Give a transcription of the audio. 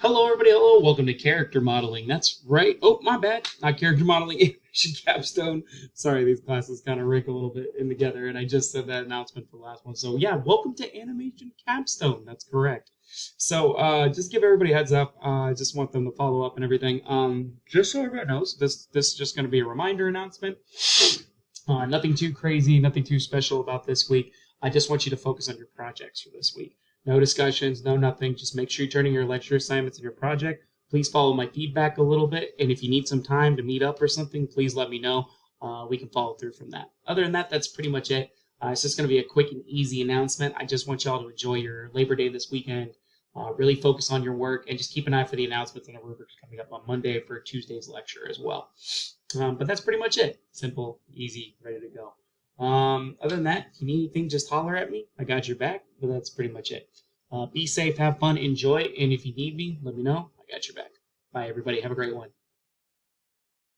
Hello, everybody. Hello. Welcome to Character Modeling. That's right. Oh, my bad. Not Character Modeling, Animation Capstone. Sorry, these classes kind of rank a little bit in together, and I just said that announcement for the last one. So, yeah, welcome to Animation Capstone. That's correct. So, just give everybody a heads up. I just want them to follow up and everything. Just so everyone knows, this is just going to be a reminder announcement. Nothing too crazy, nothing too special about this week. I just want you to focus on your projects for this week. No discussions, no nothing. Just make sure you're turning your lecture assignments in your project. Please follow my feedback a little bit. And if you need some time to meet up or something, please let me know. We can follow through from that. Other than that, that's pretty much it. It's just going to be a quick and easy announcement. I just want y'all to enjoy your Labor Day this weekend. Really focus on your work and just keep an eye for the announcements and the rubrics coming up on Monday for Tuesday's lecture as well. But that's pretty much it. Simple, easy, ready to go. Other than that, if you need anything, just holler at me. I got your back, but that's pretty much it. Be safe, have fun, enjoy, and if you need me, let me know. I got your back. Bye, everybody. Have a great one.